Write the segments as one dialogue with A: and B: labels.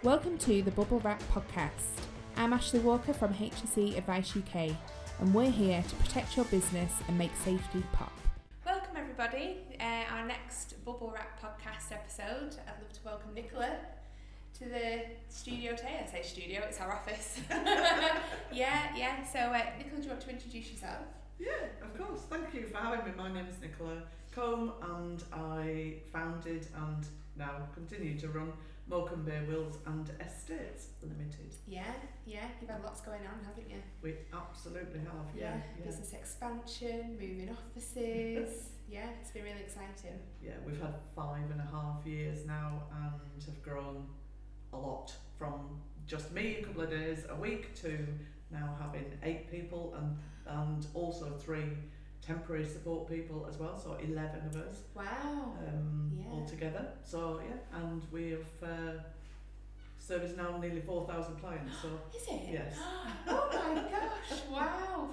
A: Welcome to the Bubblewrap podcast. I'm Ashley Walker from HSE Advice UK, and we're here to protect your business and make safety pop. Welcome everybody, our next Bubblewrap podcast episode. I'd love to welcome Nicola to the studio today. I say studio, it's our office. Yeah. So Nicola, do you want to introduce yourself?
B: Yeah, of course. Thank you for having me. My name is Nicola Combe, and I founded and now continue to run Combe Wills and Estates Limited.
A: Yeah. You've had lots going on, haven't you?
B: We absolutely have. Yeah.
A: Business expansion, moving offices. Yeah, it's been really exciting.
B: Yeah, we've had 5.5 years now and have grown a lot from just me a couple of days a week to now having 8 people and also 3 temporary support people as well, so 11 of us.
A: Wow.
B: Altogether. So yeah, and we have serviced now nearly 4,000 clients. So
A: is it?
B: Yes.
A: Oh my gosh! Wow,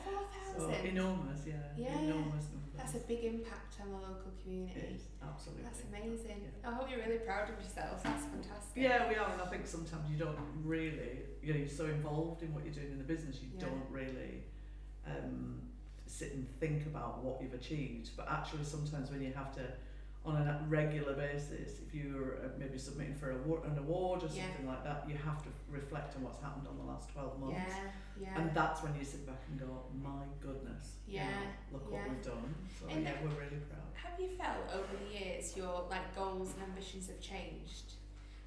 A: 4,000.
B: So enormous, yeah. Enormous numbers.
A: That's a big impact on the local community.
B: It is, absolutely.
A: That's amazing.
B: Yeah.
A: I hope you're really proud of yourself. That's fantastic.
B: Yeah, we are, and I think sometimes you don't really, you're so involved in what you're doing in the business, you don't really sit and think about what you've achieved. But actually, sometimes when you have to, on a regular basis, if you're maybe submitting for an award or something like that, you have to reflect on what's happened on the last 12 months.
A: Yeah.
B: And that's when you sit back and go, my goodness, look what we've done. So
A: and
B: we're really proud.
A: Have you felt over the years your goals and ambitions have changed?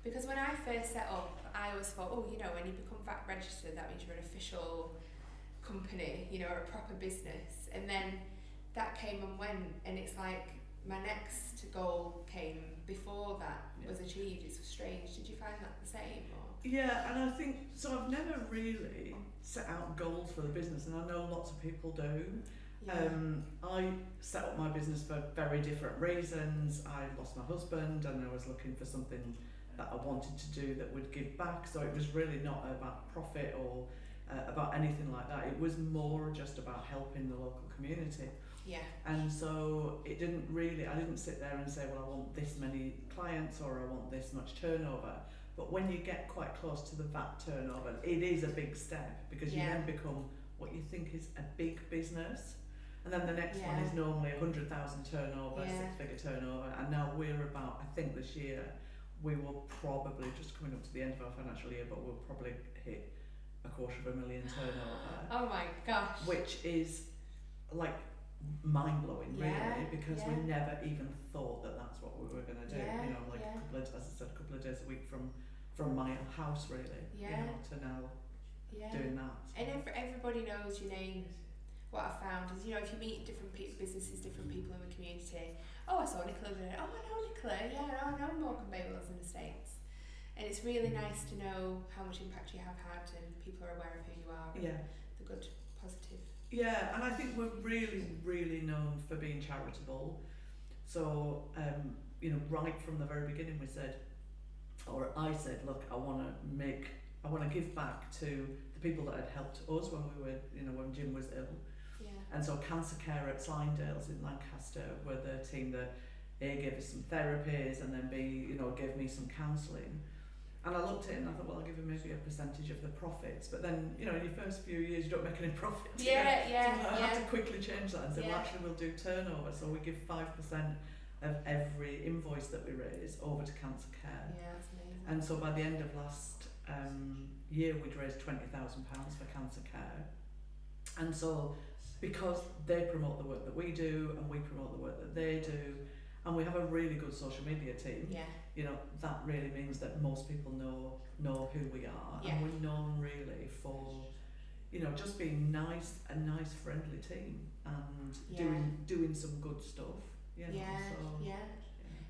A: Because when I first set up, I always thought, when you become VAT registered, that means you're an official company, or a proper business. And then that came and went, and it's like my next goal came before that was achieved. It's strange. Did you find that the same? Or?
B: Yeah, and I think so. I've never really set out goals for the business, and I know lots of people do. Yeah. I set up my business for very different reasons. I lost my husband, and I was looking for something that I wanted to do that would give back. So it was really not about profit or about anything like that. It was more just about helping the local community.
A: Yeah.
B: And so I didn't sit there and say, well, I want this many clients or I want this much turnover. But when you get quite close to the VAT turnover, it is a big step, because you then become what you think is a big business. And then the next one is normally 100,000 turnover, 6-figure turnover. And now we're about, I think this year, we will probably, just coming up to the end of our financial year, but we'll probably hit 250,000 turnover.
A: Oh my gosh.
B: Which is like mind-blowing, really, because we never even thought that that's what we were going to do. As I said, a couple of days a week from my house, really, to now doing that. So.
A: And everybody knows your name. What I found is, if you meet different businesses, different people in the community, I saw Nicola doing it. I know Nicola, I know Combe Wills and Estates. And it's really nice to know how much impact you have had, and people are aware of who you are. And the good, positive.
B: Yeah, and I think we're really, really known for being charitable. So, right from the very beginning, I said, look, I want to give back to the people that had helped us when we were, when Jim was ill. Yeah. And so Cancer Care at Slindales in Lancaster were the team that gave us some therapies, and then gave me some counselling. And I looked at it and I thought, well, I'll give him maybe a percentage of the profits. But then, in your first few years, you don't make any profit. So I had to quickly change that and say, well, actually, we'll do turnover. So we give 5% of every invoice that we raise over to Cancer Care.
A: Yeah, that's amazing.
B: And so by the end of last year, we'd raised £20,000 for Cancer Care. And so because they promote the work that we do, and we promote the work that they do, and we have a really good social media team, that really means that most people know who we are, and we're known really for, just being a nice friendly team, and doing some good stuff.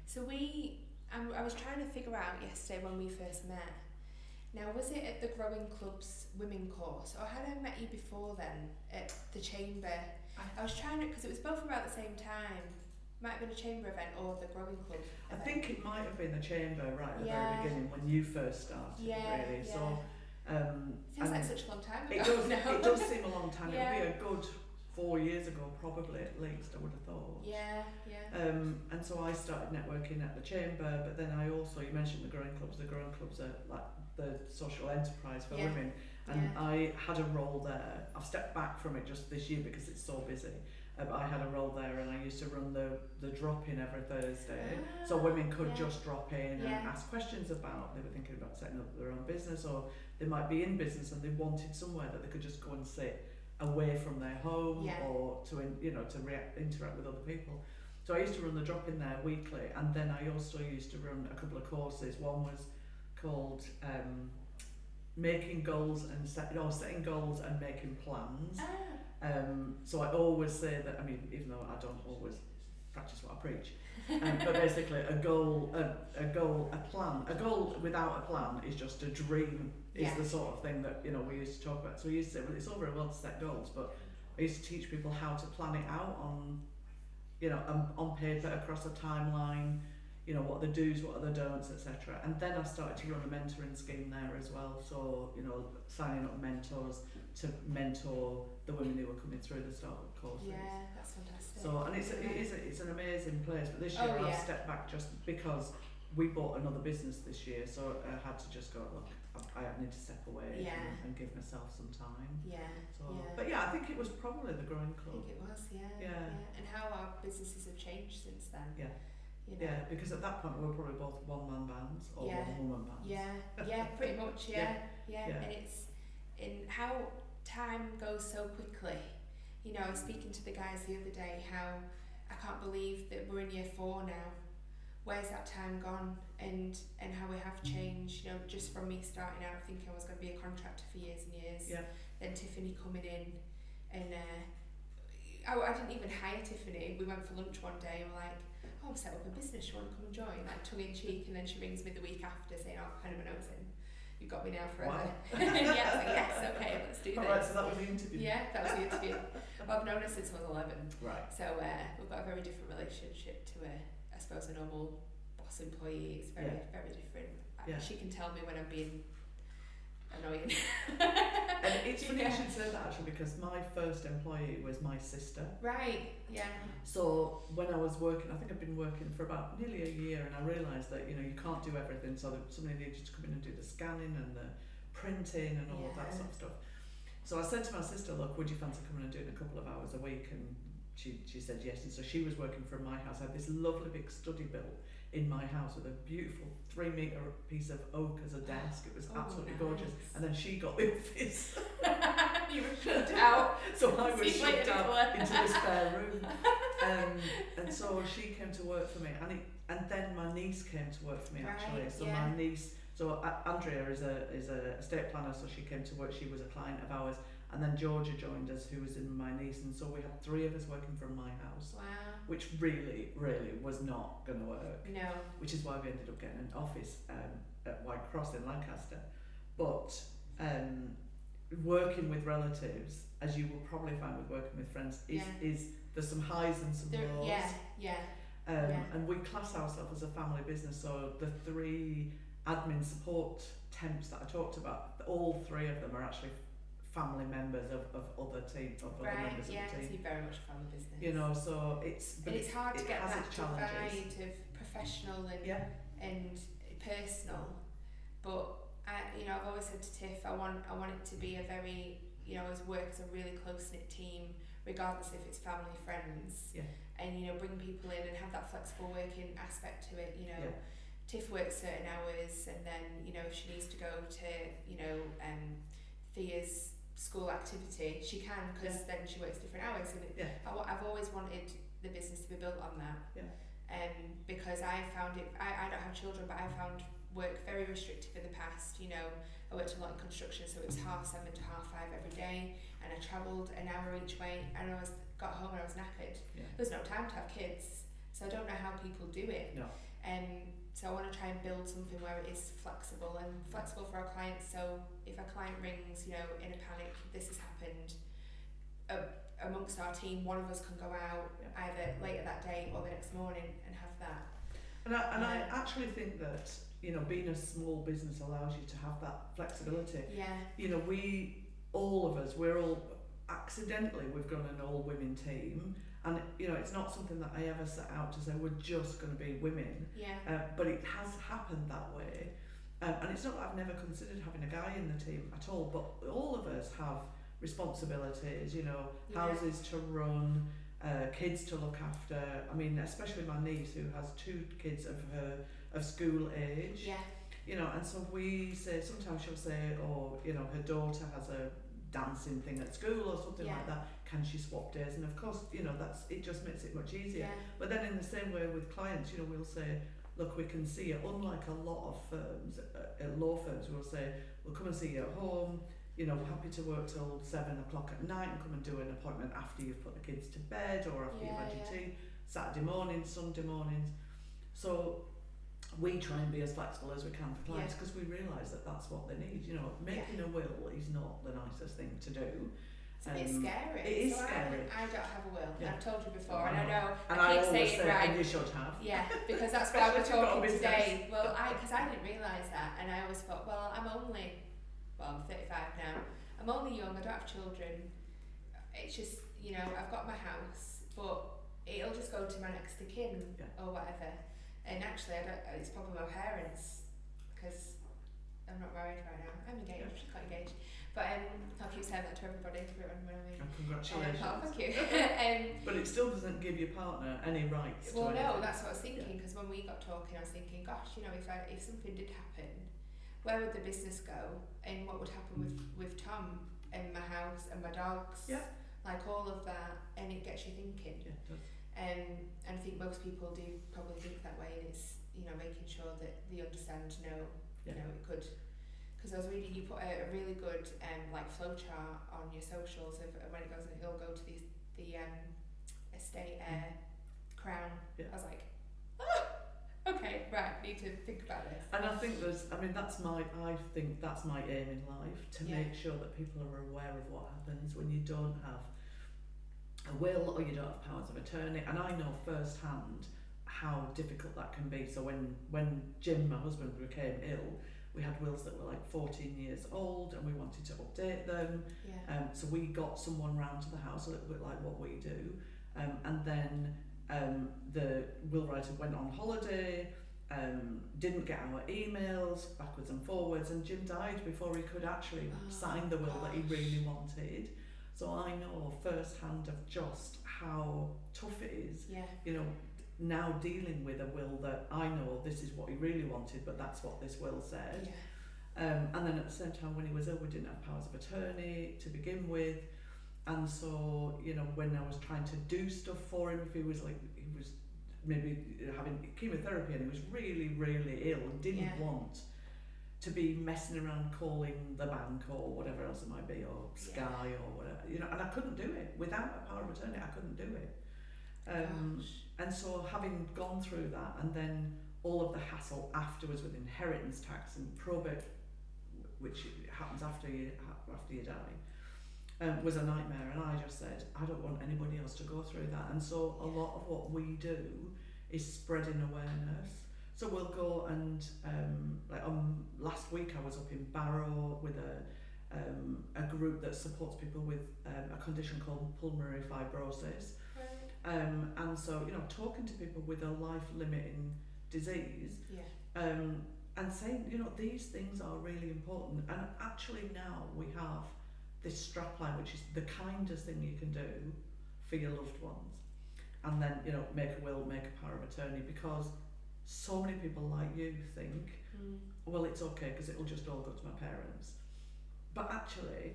A: So I was trying to figure out yesterday when we first met. Now, was it at the Growing Club's women course, or had I met you before then at the chamber? I was trying to, because it was both about the same time. Might have been a chamber event or the Growing Club event.
B: I think it might have been the chamber right at the very beginning when you first started, really. So
A: feels like such a long time ago.
B: It does seem a long time. It'll be a good 4 years ago, probably at least, I would have thought.
A: Yeah.
B: And so I started networking at the chamber, but then I also, you mentioned the growing clubs. The growing clubs are like the social enterprise for women, and I had a role there. I've stepped back from it just this year because it's so busy. But I had a role there, and I used to run the drop-in every Thursday, so women could just drop in and ask questions about, they were thinking about setting up their own business, or they might be in business and they wanted somewhere that they could just go and sit away from their home, or to interact with other people. So I used to run the drop-in there weekly, and then I also used to run a couple of courses. One was called making goals and setting goals and making plans. So I always say that, I mean, even though I don't always practice what I preach, but basically a goal without a plan is just a dream, is the sort of thing that, we used to talk about. So we used to say, well, it's all very well to set goals, but I used to teach people how to plan it out on paper, across a timeline, what are the do's, what are the don'ts, etc. And then I started to run a mentoring scheme there as well. So, signing up mentors to mentor the women who were coming through the startup courses.
A: Yeah, that's fantastic.
B: So, and it's an amazing place. But this year I've stepped back just because we bought another business this year. So I had to just go, look, I need to step away and give myself some time. But I think it was probably the growing club.
A: I think it was, And how our businesses have changed since then.
B: Yeah, because at that point we were probably both one-man bands or one-woman bands.
A: Yeah, pretty much, yeah. And it's in how time goes so quickly. I was speaking to the guys the other day how I can't believe that we're in year 4 now. Where's that time gone? And how we have changed, just from me starting out thinking I was going to be a contractor for years and years. Then Tiffany coming in, and I didn't even hire Tiffany. We went for lunch one day and we're like, I've set up a business, you want to come and join? Like tongue in cheek, and then she rings me the week after saying, kind of my nose in. You've got me now forever. Wow. I was like, yes, okay, let's do this.
B: Alright, so that was the interview.
A: Yeah, that was the interview. Well, I've known her since I was 11.
B: Right.
A: So we've got a very different relationship to I suppose a normal boss employee. It's very different. She can tell me when I'm being annoying.
B: And it's funny you should say that, actually, because my first employee was my sister.
A: Right, yeah.
B: So when I was working, I think I've been working for about nearly a year, and I realised that, you can't do everything, so that somebody needed to come in and do the scanning and the printing and all of that sort of stuff. So I said to my sister, look, would you fancy coming and doing a couple of hours a week? And she said yes, and so she was working from my house. I had this lovely big study built in my house with a beautiful 3-metre piece of oak as a desk. It was absolutely gorgeous. And then she got the office.
A: You were shoved out.
B: So I was shoved out into the spare room. And so she came to work for me, and then my niece came to work for me, actually. So my niece, Andrea is a estate planner, so she came to work. She was a client of ours. And then Georgia joined us, who was in my niece, and so we had 3 of us working from my house.
A: Wow.
B: Which really, really was not going to work.
A: No.
B: Which is why we ended up getting an office at White Cross in Lancaster. But working with relatives, as you will probably find with working with friends, is there's some highs and some lows. And we class ourselves as a family business, so the 3 admin support temps that I talked about, all 3 of them are actually family members of other members of the team.
A: So you're very much a family business.
B: So it's
A: hard to get that
B: challenges.
A: divide of professional and personal. But I've always said to Tiff, I want it to be a very, as work as a really close knit team, regardless if it's family, friends, and bring people in and have that flexible working aspect to it. Tiff works certain hours, and then if she needs to go to Thea's school activity, she can, because then she works different hours. And I've always wanted the business to be built on that. Because I found it, I don't have children, but I found work very restrictive in the past. I worked a lot in construction, so it was 7:30 to 5:30 every day, and I travelled an hour each way, and I got home and I was knackered. There's no time to have kids, so I don't know how people do it. So I want to try and build something where it is flexible for our clients. So if a client rings, in a panic, this has happened, amongst our team, one of us can go out either later that day or the next morning and have that.
B: And I actually think that being a small business allows you to have that flexibility. We all of us, we're all accidentally we've got an all-women team, and you know, it's not something that I ever set out to say we're just going to be women. But it has happened that way. And it's not that I've never considered having a guy in the team at all, but all of us have responsibilities, you know, houses to run, kids to look after. I mean, especially my niece who has 2 kids of school age. You know, and so we say, sometimes she'll say, or you know, her daughter has a dancing thing at school or something like that, can she swap days? And of course, you know, it just makes it much easier. But then in the same way with clients, you know, we'll say, look, we can see you, unlike a lot of firms, law firms will say, we'll come and see you at home, you know, we're happy to work till 7 o'clock at night and come and do an appointment after you've put the kids to bed or after you've had your tea, Saturday mornings, Sunday mornings. So we try and be as flexible as we can for clients because we realise that that's what they need. You know, making a will is not the nicest thing to do.
A: It's a bit scary.
B: It is scary.
A: I don't have a will.
B: Yeah.
A: I've told you before, and I know
B: and
A: I keep
B: always
A: saying
B: say,
A: right.
B: And you should have.
A: Yeah, because that's why we're talking today. Well, because I didn't realise that, and I always thought, well, I'm 35 now. I'm only young. I don't have children. It's just, you know, I've got my house, but it'll just go to my next of kin or whatever. And actually, it's probably my parents, because I'm not married right now. I'm engaged, got engaged. But I'll keep saying that to everybody when I mean.
B: Congratulations.
A: Thank you.
B: But it still doesn't give your partner any rights.
A: Well,
B: to
A: no,
B: anything.
A: that's what I was thinking. Because when we got talking, I was thinking, gosh, you know, if something did happen, where would the business go, and what would happen with Tom and my house and my dogs? Like all of that, and it gets you thinking.
B: Yeah, it does.
A: And I think most people do probably think that way, and it's, you know, making sure that they understand, you know, it could. Because I was reading, you put a really good like flow chart on your socials of when it goes, and it'll go to the estate crown. I was like, okay, right, need to think about this.
B: And I think I think that's my aim in life, to make sure that people are aware of what happens when you don't have a will or you don't have powers of attorney. And I know firsthand how difficult that can be. So when Jim, my husband, became ill, we had wills that were like 14 years old and we wanted to update them. So we got someone round to the house, a little bit like what we do. And then the will writer went on holiday, didn't get our emails backwards and forwards, and Jim died before he could actually sign the will that he really wanted. So I know firsthand of just how tough it is, you know, now dealing with a will that I know this is what he really wanted, but that's what this will said. And then at the same time, when he was ill, we didn't have powers of attorney to begin with. And so, you know, when I was trying to do stuff for him, if he was maybe having chemotherapy and he was really, really ill and didn't want to be messing around calling the bank or whatever else it might be, or Sky or whatever, you know, and I couldn't do it. Without a power of attorney, I couldn't do it. And so having gone through that, and then all of the hassle afterwards with inheritance tax and probate, which happens after you die, was a nightmare. And I just said, I don't want anybody else to go through that. And so a lot of what we do is spreading awareness. So we'll go and last week I was up in Barrow with a group that supports people with a condition called pulmonary fibrosis. And so, you know, talking to people with a life-limiting disease, and saying, you know, these things are really important. And actually now we have this strapline, which is the kindest thing you can do for your loved ones. And then, you know, make a will, make a power of attorney, because so many people like you think, well, it's okay because it'll just all go to my parents. But actually,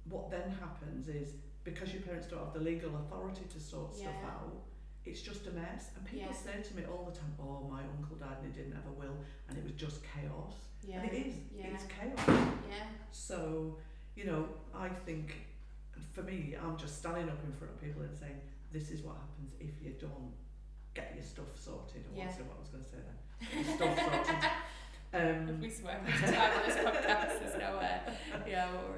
B: what then happens is, because your parents don't have the legal authority to sort stuff out, it's just a mess. And people say to me all the time, oh, my uncle died and he didn't have a will and it was just chaos. And it is, it's chaos. So, you know, I think for me, I'm just standing up in front of people and saying, this is what happens if you don't get your stuff sorted. Or what's what I was going to say then? Get your stuff sorted.
A: We swear all the time on this podcast, there's nowhere.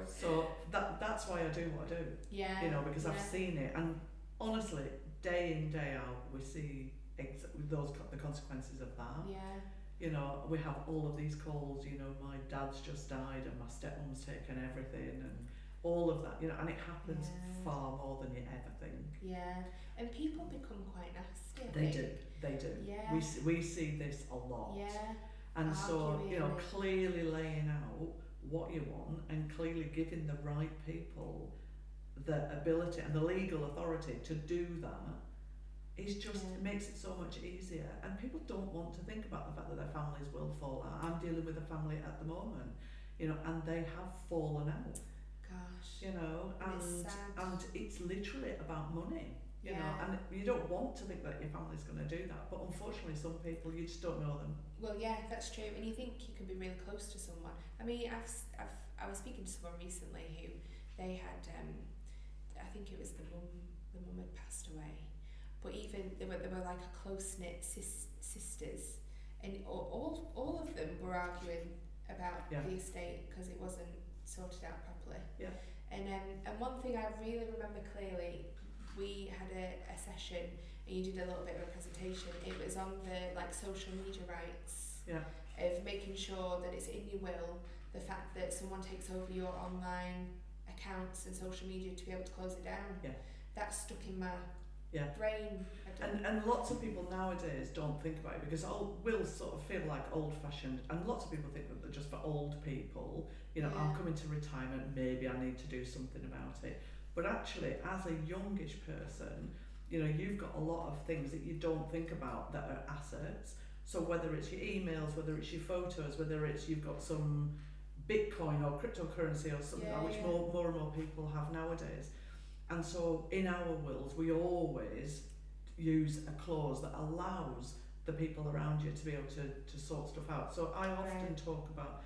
B: So that's why I do what I do. You know, because I've seen it, and honestly, day in, day out, we see the consequences of that. You know, we have all of these calls, you know, my dad's just died and my stepmom's taken everything, and all of that, you know, and it happens far more than you ever think.
A: Yeah, and people become quite nasty.
B: They do.
A: Yeah.
B: We see this a lot.
A: Yeah.
B: And so, you know,
A: Arguing.
B: clearly laying out what you want and clearly giving the right people the ability and the legal authority to do that is just makes it so much easier. And people don't want to think about the fact that their families will fall out. I'm dealing with a family at the moment, you know, and they have fallen out.
A: Gosh.
B: You know, and it's literally about money. You know, and you don't want to think that your family's going to do that, but unfortunately some people, you just don't know them.
A: Well, yeah, that's true, and you think you can be really close to someone. I mean, I was speaking to someone recently who they had, I think it was the mum had passed away, but even they were like a close-knit sisters, and all of them were arguing about the estate because it wasn't sorted out properly.
B: Yeah.
A: And one thing I really remember clearly, we had a session and you did a little bit of a presentation. It was on the like social media rights of making sure that it's in your will, the fact that someone takes over your online accounts and social media to be able to close it down.
B: Yeah.
A: That stuck in my brain.
B: And lots of people nowadays don't think about it because will sort of feel like old-fashioned, and lots of people think that they're just for old people. You know, I'm coming to retirement, maybe I need to do something about it. But actually, as a youngish person, you know, you've got a lot of things that you don't think about that are assets. So whether it's your emails, whether it's your photos, whether it's you've got some Bitcoin or cryptocurrency or something which more and more people have nowadays. And so in our wills, we always use a clause that allows the people around you to be able to sort stuff out. So I often talk about,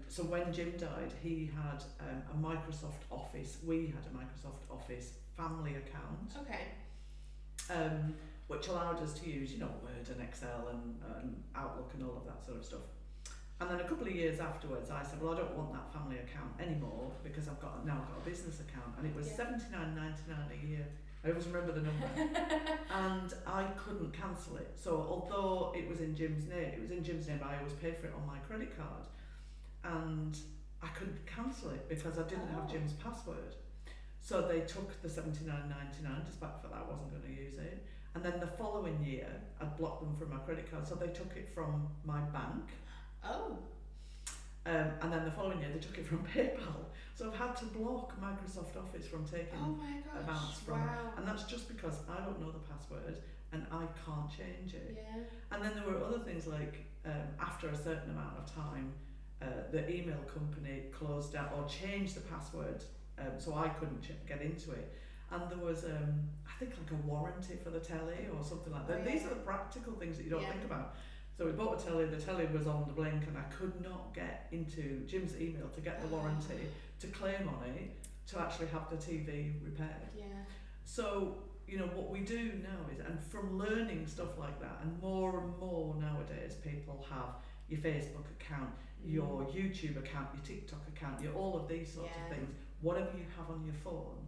B: so when Jim died, he had a Microsoft Office, we had a Microsoft Office family account.
A: Okay.
B: Which allowed us to use, you know, Word and Excel and Outlook and all of that sort of stuff. And then a couple of years afterwards, I said, well, I don't want that family account anymore because I've now got a business account, and it was $79.99 a year. I always remember the number, and I couldn't cancel it. So although it was in Jim's name, but I always paid for it on my credit card, and I couldn't cancel it because I didn't have Jim's password. So they took the $79.99, despite the fact that I wasn't going to use it. And then the following year, I'd blocked them from my credit card, so they took it from my bank. And then the following year, they took it from PayPal. So I've had to block Microsoft Office from taking amounts from it. And that's just because I don't know the password and I can't change it.
A: Yeah.
B: And then there were other things like after a certain amount of time, the email company closed down or changed the password, so I couldn't get into it. And there was, I think, like a warranty for the telly or something like that. These are the practical things that you don't think about. So we bought a telly, the telly was on the blink, and I could not get into Jim's email to get the warranty, to claim on it, to actually have the TV repaired.
A: Yeah.
B: So, you know, what we do now is, and from learning stuff like that, and more nowadays, people have your Facebook account, your YouTube account, your TikTok account, your all of these sorts of things, whatever you have on your phone.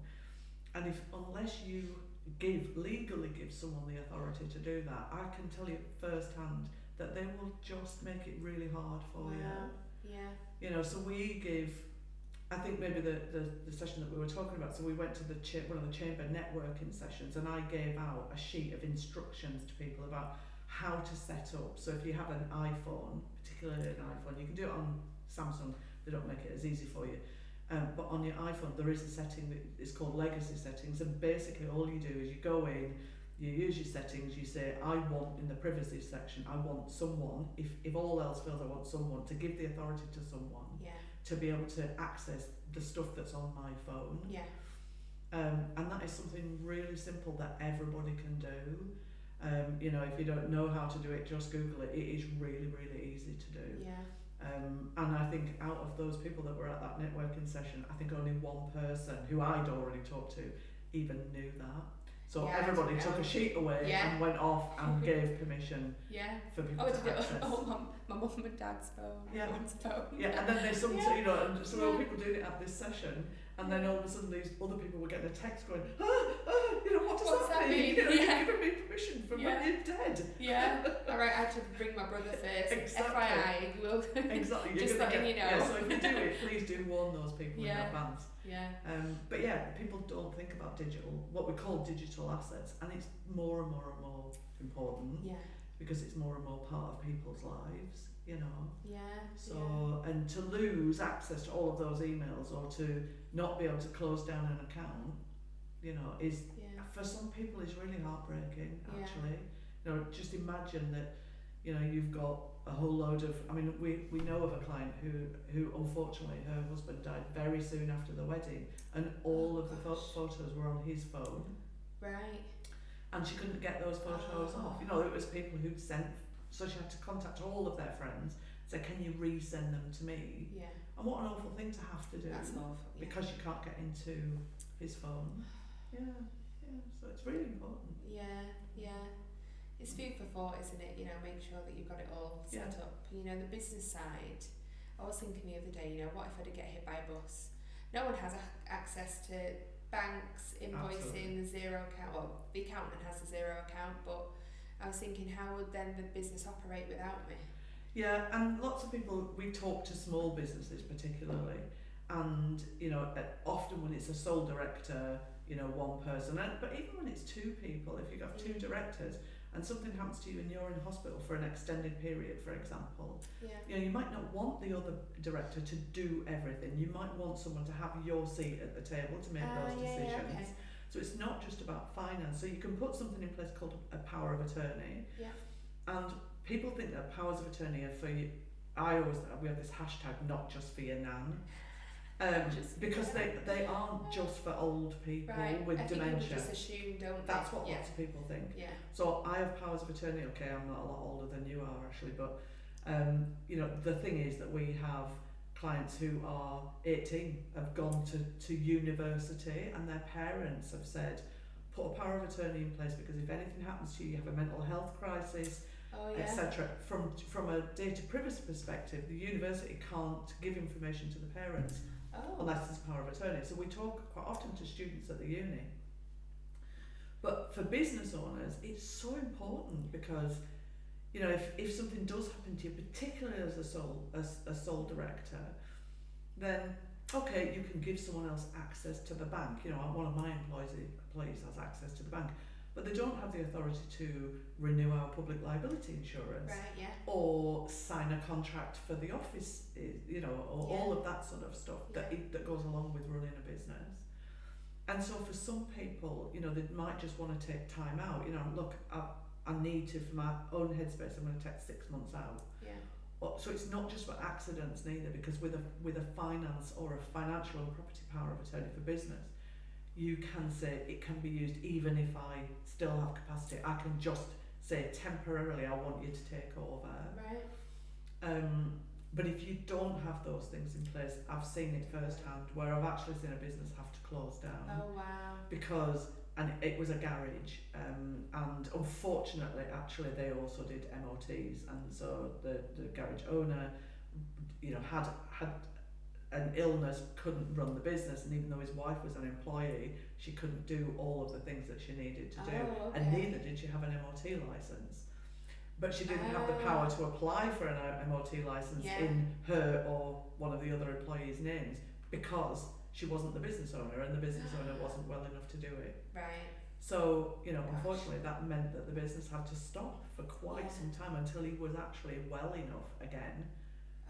B: And unless you legally give someone the authority to do that, I can tell you firsthand that they will just make it really hard for you.
A: Yeah.
B: You know, so we give, I think maybe the session that we were talking about, so we went to one of the chamber networking sessions, and I gave out a sheet of instructions to people about how to set up. So if you have an iPhone, particularly an iPhone, you can do it on Samsung, they don't make it as easy for you. But on your iPhone, there is a setting that is called legacy settings, and basically all you do is you go in, you use your settings, you say, I want, in the privacy section, I want someone, if all else fails, I want someone to give the authority to someone to be able to access the stuff that's on my phone.
A: Yeah.
B: And that is something really simple that everybody can do. You know, if you don't know how to do it, just Google it. It is really, really easy to do.
A: Yeah.
B: And I think out of those people that were at that networking session, I think only one person who I'd already talked to even knew that. So everybody took a sheet away and went off and gave permission for people to access.
A: My mum and dad's phone. Everyone's phone.
B: Yeah, and then there's some, you know, and so there were people doing it at this session, and then all of a sudden these other people were getting a text going, you know, what's that mean? You know, you've given me permission for when you're dead.
A: Yeah. All right, I had to bring my brother first.
B: Exactly.
A: FYI, you will.
B: Exactly.
A: Just letting you know.
B: Yeah, so if you do it, please please do warn those people in advance.
A: Yeah.
B: But yeah, people don't think about what we call digital assets, and it's more and more and more important.
A: Yeah.
B: Because it's more and more part of people's lives, you know.
A: Yeah.
B: So, and to lose access to all of those emails or to not be able to close down an account, you know, is for some people is really heartbreaking. Actually, you know, just imagine that, you know, you've got a whole load of. I mean, we know of a client who unfortunately her husband died very soon after the wedding, and all of the photos were on his phone.
A: Right.
B: And she couldn't get those photos off. You know, it was people who'd sent, so she had to contact all of their friends, say, can you resend them to me?
A: Yeah.
B: And what an awful thing to have to do.
A: That's awful. Yeah.
B: Because you can't get into his phone. Yeah. So it's really important.
A: Yeah. It's food for thought, isn't it? You know, make sure that you've got it all set up. You know, the business side, I was thinking the other day, you know, what if I did get hit by a bus? No one has access to banks, invoicing, the zero account, well, the accountant has a zero account, but I was thinking, how would then the business operate without me?
B: Yeah, and lots of people, we talk to small businesses particularly, and, you know, often when it's a sole director, you know, one person, but even when it's two people, if you have two directors, and something happens to you and you're in hospital for an extended period, for example, you know, you might not want the other director to do everything. You might want someone to have your seat at the table to make those decisions. Okay. So it's not just about finance. So you can put something in place called a power of attorney. Yeah. And people think that powers of attorney are for you. We have this hashtag, not just for your nan. Because they aren't just for old people with dementia.
A: People just assume, don't
B: That's what lots of people think. Yeah. So I have powers of attorney. Okay, I'm not a lot older than you are actually, but you know, the thing is that we have clients who are 18, have gone to university, and their parents have said, put a power of attorney in place because if anything happens to you, you have a mental health crisis, etc. From a data privacy perspective, the university can't give information to the parents. Unless there's a power of attorney. So we talk quite often to students at the uni. But for business owners, it's so important because, you know, if something does happen to you, particularly as a sole director, then okay, you can give someone else access to the bank. You know, one of my employees has access to the bank, but they don't have the authority to renew our public liability insurance, or sign a contract for the office, you know, or all of that sort of stuff that goes along with running a business. And so for some people, you know, they might just want to take time out. You know, look, I need to, for my own headspace, I'm going to take 6 months out. So it's not just for accidents neither, because with a finance or a financial and property power of attorney for business, you can say it can be used even if I still have capacity. I can just say temporarily I want you to take over. Right. But if you don't have those things in place, I've seen it firsthand where I've actually seen a business have to close down.
A: Oh wow.
B: Because, and it was a garage, and unfortunately actually they also did MOTs, and so the garage owner, you know, had an illness, couldn't run the business, and even though his wife was an employee, she couldn't do all of the things that she needed to do, and neither did she have an MOT license. But she didn't have the power to apply for an MOT license in her or one of the other employees' names because she wasn't the business owner, and the business owner wasn't well enough to do it. Right. So, you know, unfortunately that meant that the business had to stop for quite some time until he was actually well enough again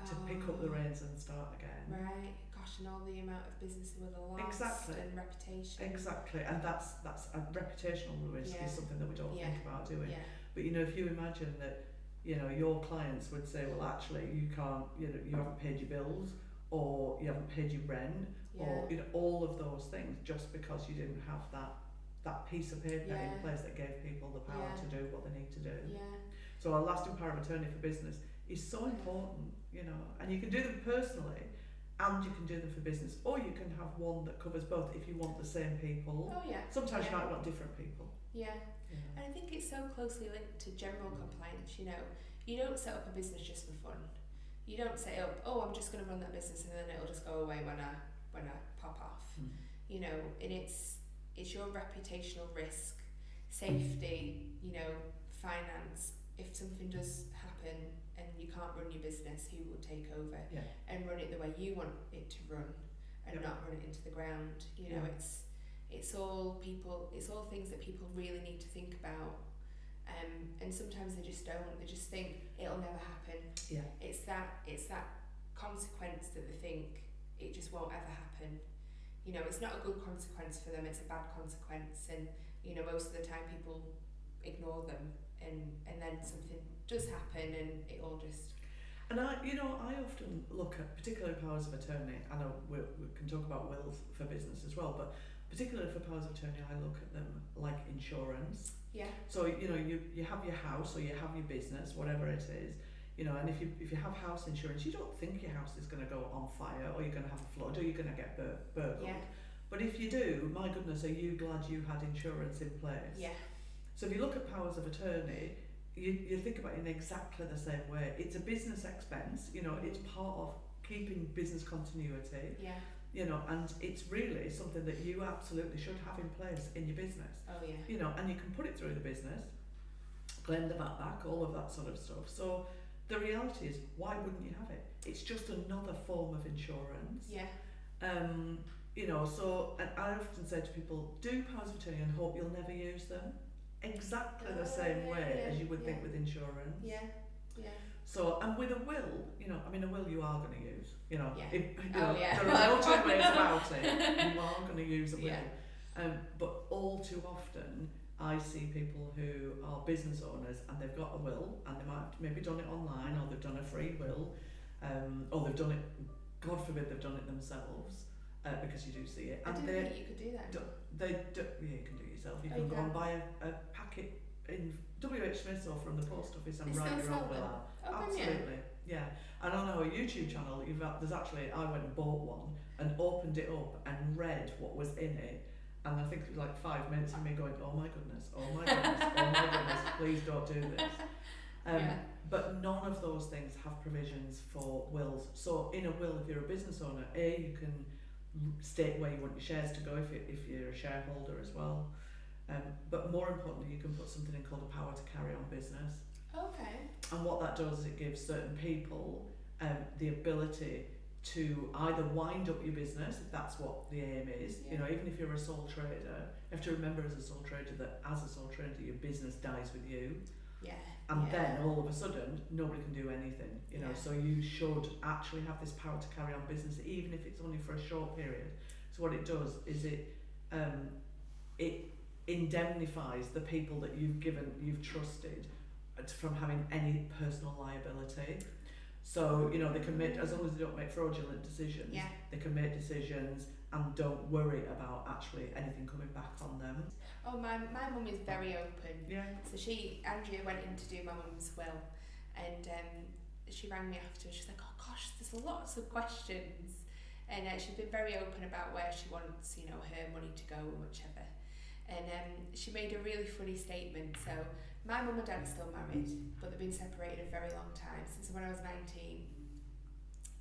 B: to pick up the reins and start again.
A: Right. Gosh, and all the amount of business with a loss and reputation.
B: Exactly, and that's a reputational risk is something that we don't think about doing. Yeah. But you know, if you imagine that, you know, your clients would say, well, actually, you can't, you know, you haven't paid your bills, or you haven't paid your rent, or you know, all of those things, just because you didn't have that piece of paper in place that gave people the power to do what they need to do. Yeah. So a lasting power of attorney for business is so important, you know, and you can do them personally, and you can do them for business, or you can have one that covers both if you want the same people. Sometimes you might want different people.
A: And I think it's so closely linked to general compliance. You know, you don't set up a business just for fun. You don't set up, I'm just going to run that business and then it'll just go away when I pop off. You know, and it's your reputational risk, safety, you know, finance, if something does happen and you can't run your business, who will take over and run it the way you want it to run, and not run it into the ground? You know, it's all things that people really need to think about. And sometimes they just don't. They just think it'll never happen. Yeah. It's that consequence that they think it just won't ever happen. You know, it's not a good consequence for them. It's a bad consequence, and you know, most of the time people ignore them, and then something does happen, and it all just.
B: And I often look at, particularly powers of attorney. I know we can talk about wills for business as well, but particularly for powers of attorney, I look at them like insurance. Yeah. So you know, you have your house or you have your business, whatever it is, you know, and if you have house insurance, you don't think your house is going to go on fire, or you're going to have a flood, or you're going to get burgled. Yeah. But if you do, my goodness, are you glad you had insurance in place? Yeah. So if you look at powers of attorney, you think about it in exactly the same way. It's a business expense, you know, it's part of keeping business continuity. Yeah. You know, and it's really something that you absolutely should have in place in your business. Oh yeah. You know, and you can put it through the business, claim the VAT back, all of that sort of stuff. So the reality is, why wouldn't you have it? It's just another form of insurance. Yeah. You know, so, and I often say to people, do powers of attorney and hope you'll never use them. Exactly the same way as you would think with insurance. Yeah. Yeah. So, and with a will, you know, I mean, a will you are going to use, you know. Yeah. There are no two ways about it. You are going to use a will. Yeah. But all too often, I see people who are business owners and they've got a will, and they might have maybe done it online, or they've done a free will, or they've done it, God forbid, they've done it themselves, because you do see it.
A: I didn't think you could do that.
B: Yeah, you can do it yourself. You can go and buy a packet in WH Smith's or from the post office and write your own will out. Absolutely, yeah. And on our YouTube channel, there's actually, I went and bought one and opened it up and read what was in it, and I think it was like 5 minutes of me going, oh my goodness, oh my goodness, oh my goodness, please don't do this. But none of those things have provisions for wills. So in a will, if you're a business owner, you can state where you want your shares to go if you're a shareholder as well. But more importantly, you can put something in called a power to carry on business. Okay. And what that does is it gives certain people the ability to either wind up your business, if that's what the aim is. Yeah. You know, even if you're a sole trader, you have to remember as a sole trader that as a sole trader, your business dies with you. Yeah. And then all of a sudden, nobody can do anything. You know, so you should actually have this power to carry on business, even if it's only for a short period. So what it does is it indemnifies the people that you've trusted from having any personal liability. So, you know, they can make, as long as they don't make fraudulent decisions, they can make decisions and don't worry about actually anything coming back on them.
A: Oh, my mum is very open. Yeah. So Andrea went in to do my mum's will, and she rang me after. She's like, oh gosh, there's lots of questions, and she's been very open about where she wants, you know, her money to go and whichever. And she made a really funny statement. So my mum and dad are still married, but they've been separated a very long time, since when I was 19.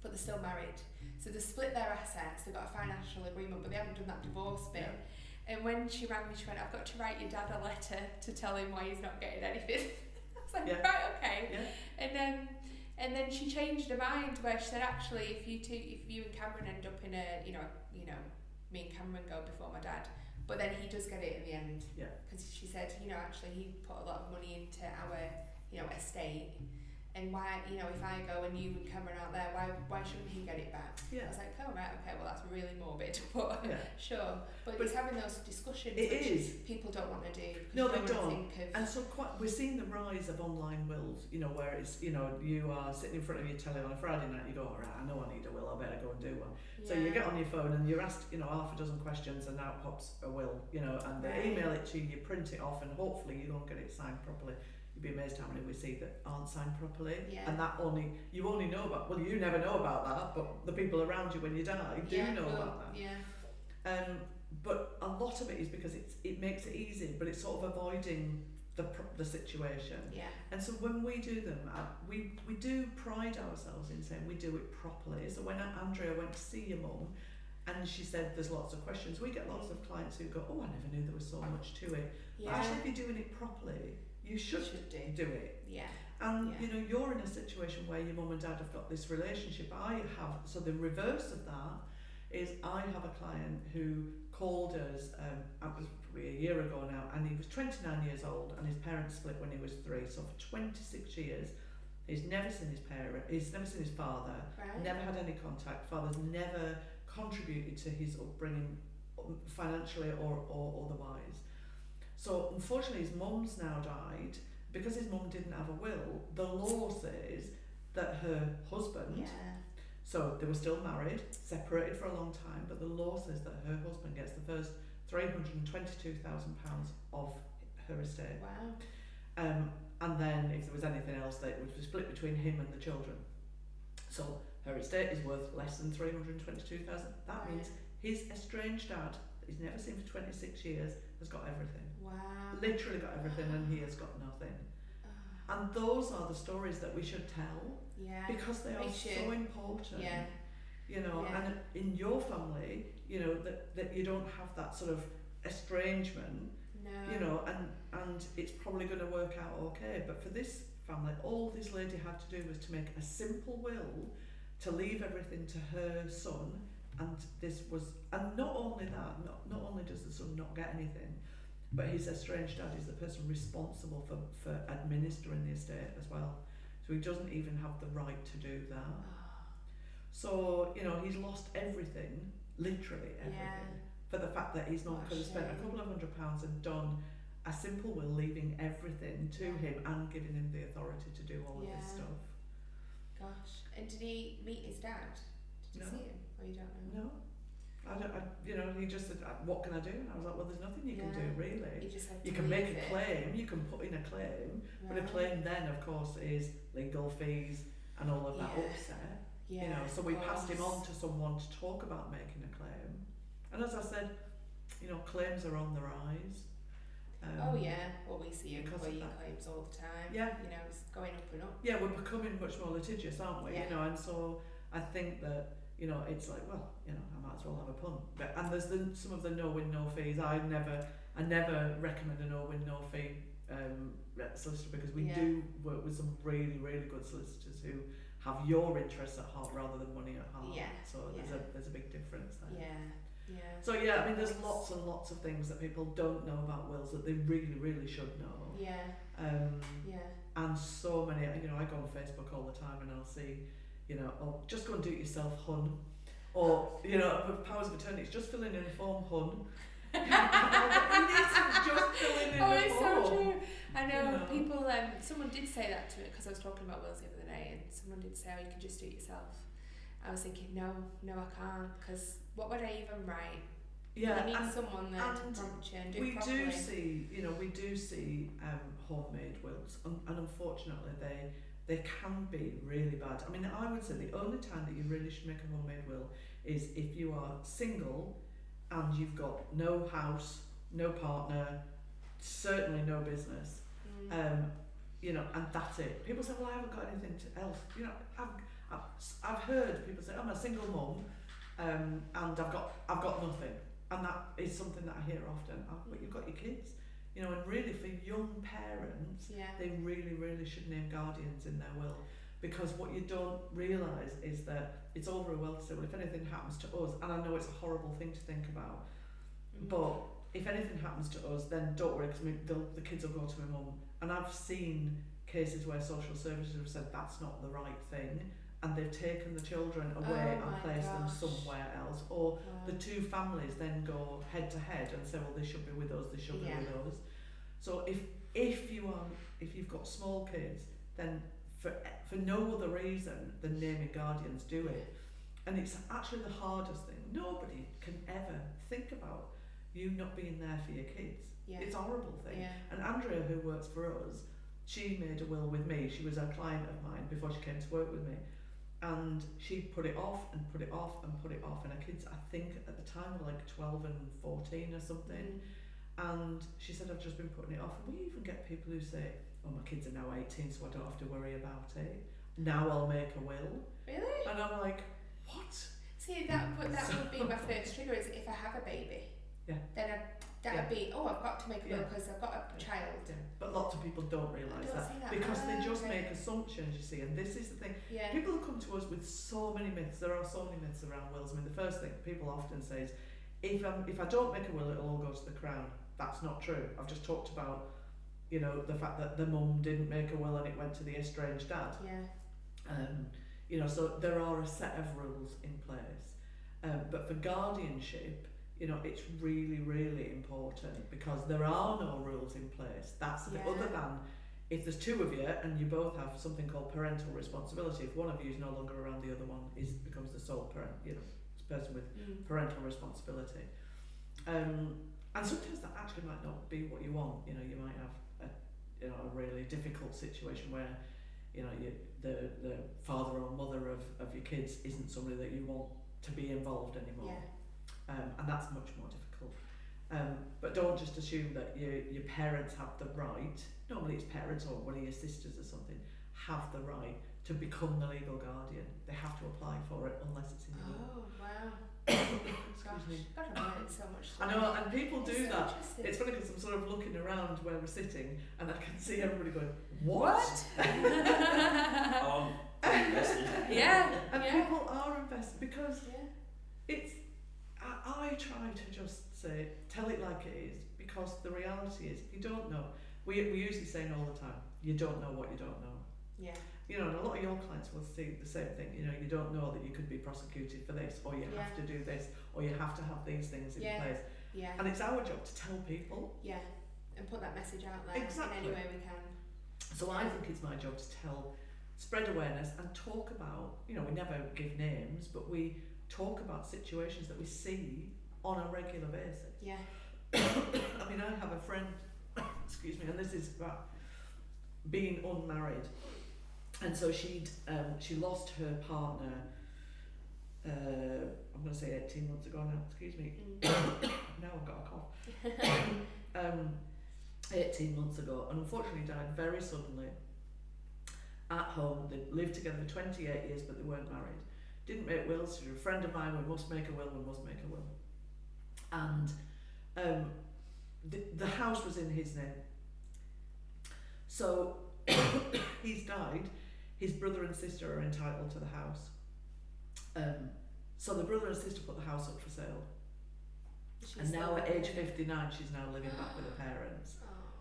A: But they're still married. So they split their assets, they've got a financial agreement, but they haven't done that divorce bit. Yeah. And when she rang me, she went, I've got to write your dad a letter to tell him why he's not getting anything. I was like, right, okay. Yeah. And then she changed her mind, where she said, actually, if you and Cameron end up in a, you know, me and Cameron go before my dad, but then he does get it in the end. Yeah. Because she said, you know, actually he put a lot of money into our, you know, estate, and why, you know, if I go and you and Cameron aren't there, why shouldn't he get it back? Yeah. I was like, oh right, okay, well that's really morbid, but sure. But it's having those discussions which people don't want to do.
B: No, they don't. And so we're seeing the rise of online wills, you know, where it's, you know, you are sitting in front of your telly on a Friday night, you go, all right, I know I need a will, I better go and do one. Yeah. So you get on your phone and you're asked, you know, half a dozen questions, and out pops a will, you know, and they email it to you, you print it off, and hopefully you don't get it signed properly. You'd be amazed how many we see that aren't signed properly. Yeah. And that you only know about, well, you never know about that, but the people around you when you die do know about that. Yeah. But a lot of it is because it makes it easy, but it's sort of avoiding the situation. Yeah. And so when we do them, we do pride ourselves in saying we do it properly. So when Andrea went to see your mum, and she said there's lots of questions, we get lots of clients who go, oh, I never knew there was so much to it. Yeah. But actually, if you're doing it properly, you should do it.
A: Yeah.
B: And
A: Yeah.
B: you know, you're in a situation where your mum and dad have got this relationship. I have, so the reverse of that is I have a client who called us, it was probably a year ago now, and he was 29 years old and his parents split when he was 3. So for 26 years, he's never seen he's never seen his father,
A: Right.
B: never had any contact. Father's never contributed to his upbringing financially or otherwise. So unfortunately his mum's now died. Because his mum didn't have a will, the law says that her husband,
A: Yeah.
B: so they were still married, separated for a long time, but the law says that her husband gets the first £322,000 of her estate.
A: Wow.
B: And then if there was anything else, that would be split between him and the children. So her estate is worth less than 322,000. That means his estranged dad, that he's never seen for 26 years, has got everything.
A: Wow.
B: Literally got everything, and he has got nothing. And those are the stories that we should tell,
A: Yeah.
B: because they are so important.
A: Yeah.
B: You know,
A: Yeah.
B: and in your family, you know, that you don't have that sort of estrangement.
A: No.
B: You know, and it's probably going to work out okay. But for this family, all this lady had to do was to make a simple will to leave everything to her son, and not only that, not only does the son not get anything, but his estranged dad is the person responsible for administering the estate as well. So he doesn't even have the right to do that. So, you know, he's lost everything, literally everything, for the fact that his mum could have spent a couple of £100 and done a simple will, leaving everything to him and giving him the authority to do all of this stuff.
A: Gosh. And did he meet his dad? Did you see him? Or you don't know?
B: No. You know, he just said, what can I do? And I was like, well, there's nothing you can do, really.
A: You just have to
B: You can make a
A: it.
B: claim, you can put in a claim, but a claim then, of course, is legal fees and all of that upset.
A: Yeah,
B: you know, so we passed him on to someone to talk about making a claim. And as I said, you know, claims are on the rise.
A: Well, we see employee claims all the time.
B: Yeah.
A: You know, it's going up and up.
B: Yeah, we're becoming much more litigious, aren't we?
A: Yeah.
B: You know, and so I think that, you know, it's like, well, you know, I might as well have a pun. And there's some of the no win, no fees. I never recommend a no win, no fee solicitor, because we do work with some really, really good solicitors who have your interests at heart rather than money at heart.
A: Yeah.
B: So there's a big difference there.
A: Yeah. Yeah.
B: So I mean, there's lots and lots of things that people don't know about wills that they really, really should know.
A: Yeah.
B: And so many, you know, I go on Facebook all the time and I'll see, you know, oh, just go and do it yourself, hun. Or, you know, with powers of attorney, it's just fill in a form, hun. You need to just fill in
A: Oh,
B: the
A: it's
B: form.
A: so true. I know,
B: You know.
A: people, someone did say that to me, because I was talking about wills the other day, and someone did say, oh, you can just do it yourself. I was thinking, no, I can't, because what would I even write?
B: Yeah,
A: you need someone there to prompt you and do it properly.
B: We do see homemade wills, and unfortunately they can be really bad. I mean, I would say the only time that you really should make a homemade will is if you are single and you've got no house, no partner, certainly no business. You know, and that's it. People say, well, I haven't got anything else. You know, I've heard people say, I'm a single mum, and I've got nothing. And that is something that I hear often. But you've got your kids, you know, and really for young parents, they really, really should name guardians in their will, because what you don't realise is that it's all very well to say, well, if anything happens to us, and I know it's a horrible thing to think about, but if anything happens to us, then don't worry, because the kids will go to my mum. And I've seen cases where social services have said that's not the right thing, and they've taken the children away and placed them somewhere else, or the two families then go head to head and say, well, they should be with us, they should be with us. So if you've got small kids, then for no other reason than naming guardians, do it. And it's actually the hardest thing. Nobody can ever think about you not being there for your kids. It's a horrible thing. And Andrea, who works for us, she made a will with me. She was a client of mine before she came to work with me. And she put it off and put it off and put it off, and her kids, I think at the time, were like 12 and 14 or something. And she said, I've just been putting it off. And we even get people who say, oh, my kids are now 18, so I don't have to worry about it. Now I'll make a will.
A: Really?
B: And I'm like, what?
A: See, that would be my first trigger, is if I have a baby.
B: Then
A: That would be, I've got to make a will because I've got a child.
B: Yeah. But lots of people don't realise that because they just make assumptions, you see, and this is the thing.
A: Yeah.
B: People come to us with so many myths. There are so many myths around wills. I mean, the first thing people often say is, if I don't make a will, it'll all go to the Crown. That's not true. I've just talked about, you know, the fact that the mum didn't make a will and it went to the estranged dad.
A: Yeah.
B: You know, so there are a set of rules in place. But for guardianship, you know, it's really, really important because there are no rules in place. That's the other than if there's two of you and you both have something called parental responsibility. If one of you is no longer around, the other one becomes the sole parent, you know, person with parental responsibility. And sometimes that actually might not be what you want. You know, you might have a really difficult situation where, you know, the father or mother of your kids isn't somebody that you want to be involved anymore.
A: Yeah.
B: And that's much more difficult. But don't just assume that your parents have the right, normally it's parents or one of your sisters or something, have the right to become the legal guardian. They have to apply for it unless it's in your will.
A: Oh, wow.
B: Excuse me.
A: God, I've learned so much.
B: I know, and people do
A: so
B: that. It's funny because I'm sort of looking around where we're sitting and I can see everybody going, what?
A: Yeah.
B: And people are invested because it's, I try to just say, tell it like it is, because the reality is, if you don't know, we usually say all the time, you don't know what you don't know.
A: Yeah.
B: You know, and a lot of your clients will say the same thing, you know, you don't know that you could be prosecuted for this, or you have to do this, or you have to have these things in place.
A: Yeah.
B: And it's our job to tell people.
A: Yeah. And put that message out there
B: Exactly.
A: in any way we can.
B: So I think it's my job to spread awareness and talk about, you know, we never give names, but we talk about situations that we see on a regular basis.
A: Yeah.
B: I mean, I have a friend, excuse me, and this is about being unmarried, and so she lost her partner. I'm going to say 18 months ago now. Excuse me. Now I've got a cough. 18 months ago, and unfortunately died very suddenly at home. They lived together for 28 years, but they weren't married. Didn't make wills. She was a friend of mine. We must make a will. We must make a will. And the house was in his name. So he's died. His brother and sister are entitled to the house. So the brother and sister put the house up for sale. And now at age 59, she's now living back with her parents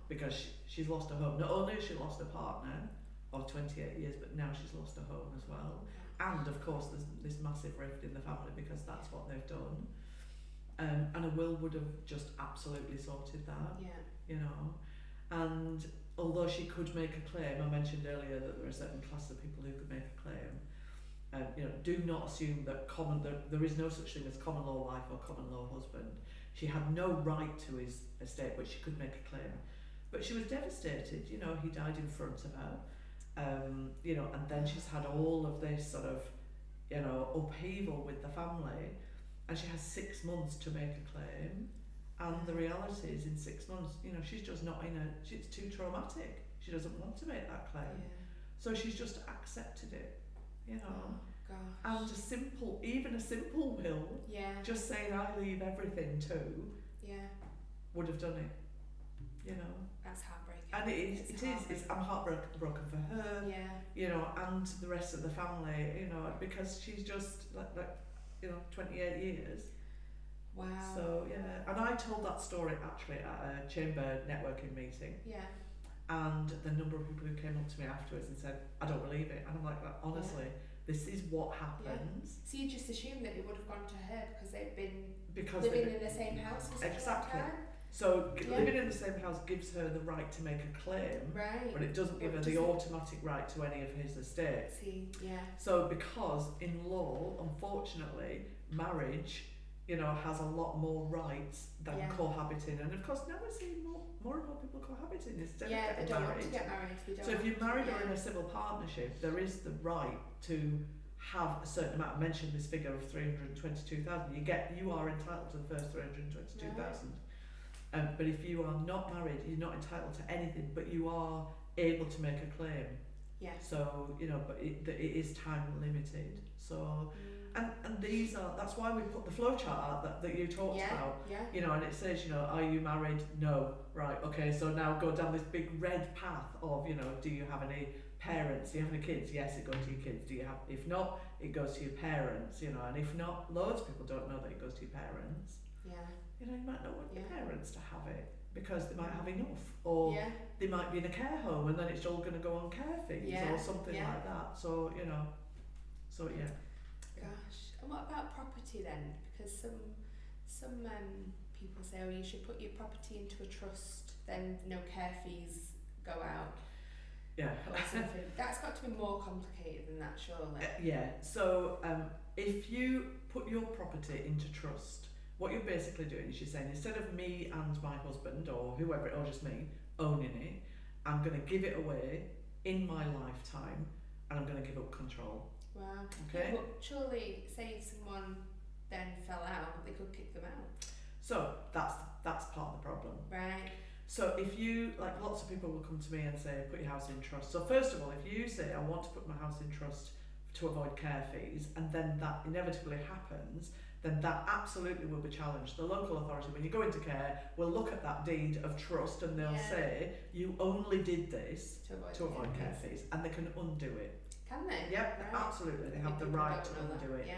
B: because she's lost her home. Not only has she lost her partner of 28 years, but now she's lost her home as well. And of course, there's this massive rift in the family because that's what they've done. And a will would have just absolutely sorted that, you know. And although she could make a claim, I mentioned earlier that there are certain classes of people who could make a claim. You know, do not assume that there is no such thing as common law wife or common law husband. She had no right to his estate, but she could make a claim. But she was devastated, you know, he died in front of her, you know, and then she's had all of this sort of, you know, upheaval with the family, and she has 6 months to make a claim, and the reality is in 6 months, you know, she's just not it's too traumatic. She doesn't want to make that claim. So she's just accepted it, you know. And even a simple will, just saying I leave everything to, would have done it, you know.
A: That's heartbreaking.
B: And it is. I'm heartbroken for her, you know, and the rest of the family, you know, because she's just like you know, 28 years.
A: Wow.
B: So and I told that story actually at a chamber networking meeting. And the number of people who came up to me afterwards and said, I don't believe it. And I'm like, honestly, this is what happens.
A: So you just assumed that it would have gone to her because they've been living in the same house for such a long time?
B: So living in the same house gives her the right to make a claim, but it doesn't give her the automatic right to any of his estate. So because in law, unfortunately, marriage, you know, has a lot more rights than cohabiting, and of course now we're seeing more and more people cohabiting instead of getting
A: they don't
B: married.
A: want to get married.
B: So if you're married or in a civil partnership, there is the right to have a certain amount. I mentioned this figure of 322,000. You are entitled to the first 322,000. But if you are not married, you're not entitled to anything, but you are able to make a claim. So, you know, but it is time limited. So, and these are, that's why we put the flow chart out that you talked about.
A: Yeah.
B: You know, and it says, you know, are you married? No. Right, okay, so now go down this big red path of, you know, do you have any parents? Do you have any kids? Yes, it goes to your kids. Do you have, if not, it goes to your parents, you know, and if not, loads of people don't know that it goes to your parents.
A: Yeah.
B: You know, you might not want your parents to have it because they might have enough, or they might be in a care home and then it's all going to go on care fees or something like that. So, you know,
A: Gosh, and what about property then? Because some people say, oh, you should put your property into a trust, then no care fees go out.
B: Yeah.
A: Or something. That's got to be more complicated than that, surely.
B: Yeah. So if you put your property into trust, what you're basically doing is you're saying, instead of me and my husband or whoever, or just me owning it, I'm going to give it away in my lifetime, and I'm going to give up control.
A: Wow.
B: Okay.
A: Yeah, but surely, say if someone then fell out, they could kick them out.
B: So that's part of the problem.
A: Right.
B: So if you, like, lots of people will come to me and say, put your house in trust. So first of all, if you say, I want to put my house in trust to avoid care fees, and then that inevitably happens, then that absolutely will be challenged. The local authority, when you go into care, will look at that deed of trust and they'll say, you only did this to avoid care fees, and they can undo it.
A: Can they?
B: Yep, right. Absolutely. They have the right to undo it.
A: Yeah.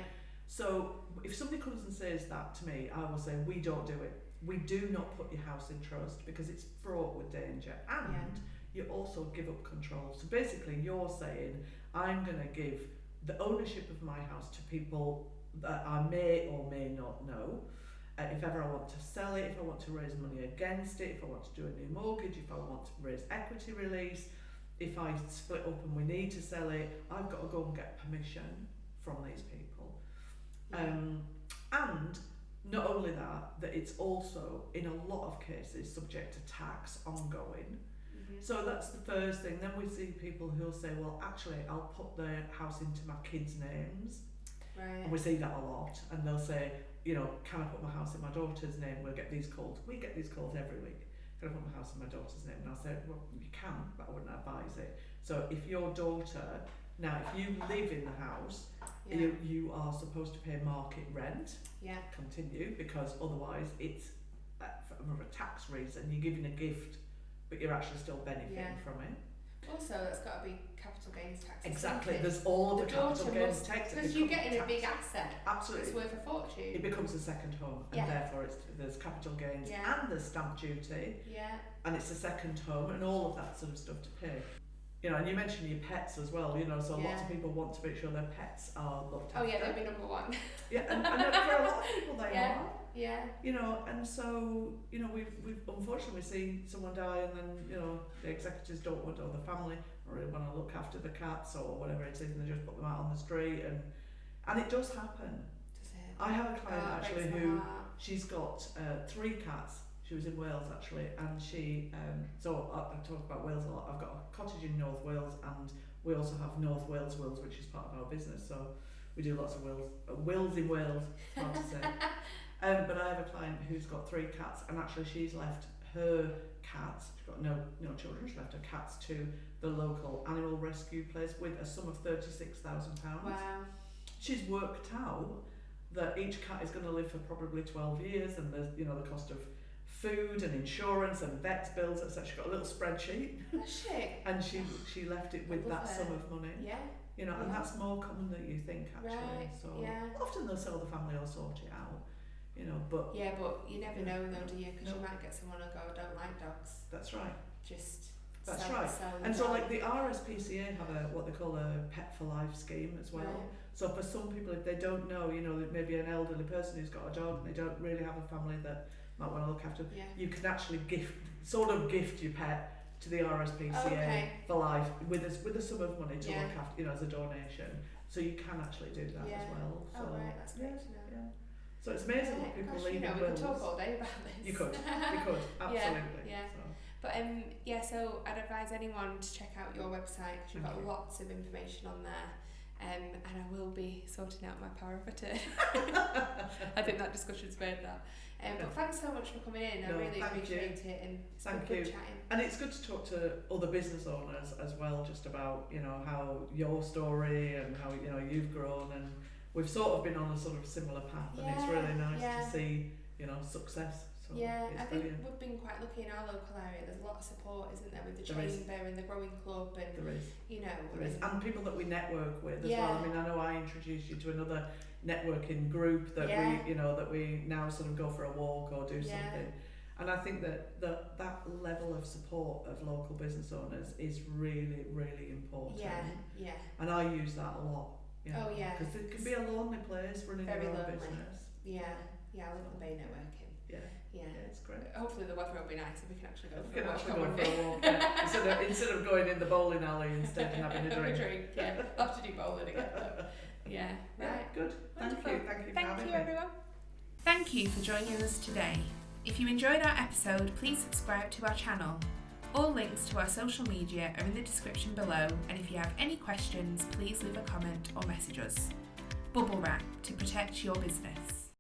B: So if somebody comes and says that to me, I will say, we don't do it. We do not put your house in trust because it's fraught with danger, and you also give up control. So basically you're saying, I'm going to give the ownership of my house to people that I may or may not know. If ever I want to sell it, if I want to raise money against it, if I want to do a new mortgage, if I want to raise equity release, if I split up and we need to sell it, I've got to go and get permission from these people. And not only that it's also, in a lot of cases, subject to tax ongoing. So that's the first thing. Then we see people who'll say, well, actually, I'll put the house into my kids' names.
A: Right.
B: And we see that a lot. And they'll say, you know, can I put my house in my daughter's name? We'll get these calls. We get these calls every week. Can I put my house in my daughter's name? And I'll say, well, you can, but I wouldn't advise it. So if your daughter, now if you live in the house, you are supposed to pay market rent. Yeah. Continue, because otherwise it's for a tax reason. You're giving a gift, but you're actually still benefiting from it.
A: Also, that's got to be capital gains tax.
B: Exactly, there's all the capital gains tax.
A: Because you're getting a big asset.
B: Absolutely.
A: It's worth a fortune.
B: It becomes a second home, and therefore there's capital gains and there's stamp duty. Yeah. And it's a second home, and all of that sort of stuff to pay. You know, and you mentioned your pets as well, you know, so lots of people want to make sure their pets are looked after.
A: Oh yeah, they'll be number one.
B: Yeah, and for a lot of people they are.
A: Yeah.
B: You know, and so, you know, we've unfortunately seen someone die, and then, you know, the executors don't want, or the family really want to look after the cats or whatever it is, and they just put them out on the street, and it does happen.
A: Does it?
B: I have a client actually who, she's got 3 cats. She was in Wales actually, and she, so I talk about Wales a lot. I've got a cottage in North Wales, and we also have North Wales wills, which is part of our business, so we do lots of wills in Wales, hard to say. But I have a client who's got 3 cats, and actually she's left her cats, she's got no children, she's left her cats to the local animal rescue place with a sum of £36,000.
A: Wow.
B: She's worked out that each cat is going to live for probably 12 years, and there's, you know, the cost of food and insurance and vet's bills, etc. She's got a little spreadsheet. And she left it with that sum of money. Yeah. You know, and that's more common than you think actually. Right. So often they'll sell the family or sort it out. You know, but
A: but you never know though, do you? Because you might get someone who'll go, I don't like dogs.
B: That's right. That's
A: sell,
B: right.
A: Sell
B: and so like the RSPCA have what they call a pet for life scheme as well. Right. So for some people, if they don't know, you know, maybe an elderly person who's got a dog and they don't really have a family that might want to look after, you can actually gift your pet to the RSPCA for life with a sum of money to look after, you know, as a donation. So you can actually do that as well. So,
A: that's great to know.
B: Yeah. So it's amazing what people leave in wills.
A: We could talk all day about this.
B: You could, absolutely.
A: Yeah.
B: So.
A: But so I'd advise anyone to check out your website because you've got lots of information on there. And I will be sorting out my power of attorney. I think that discussion's made that. But thanks so much for coming in. I really appreciate it, and it's been good chatting.
B: And it's good to talk to other business owners as well, just about, you know, how your story and how, you know, you've grown, and we've sort of been on a sort of similar path, and it's really nice to see, you know, success. So
A: I think
B: brilliant.
A: we've been quite lucky in our local area. There's a lot of support, isn't there, with the chamber and the growing club, and
B: there is.
A: You know,
B: there is, and people that we network with as well. I mean, I know I introduced you to another networking group that we, you know, that we now sort of go for a walk or do something. And I think that that level of support of local business owners is really, really important. And I use that a lot. Because it can be a lonely place running your own business.
A: I love the Bay networking. Yeah,
B: it's great.
A: Hopefully the weather will be nice and we can actually go for
B: a walk. Instead of going in the bowling alley instead and having a drink.
A: I'll have to do bowling again though. Right.
B: Good.
A: Wonderful.
B: Thank you
A: for
B: having me.
A: Everyone. Thank you for joining us today. If you enjoyed our episode, please subscribe to our channel. All links to our social media are in the description below, and if you have any questions, please leave a comment or message us. Bubblewrap, to protect your business.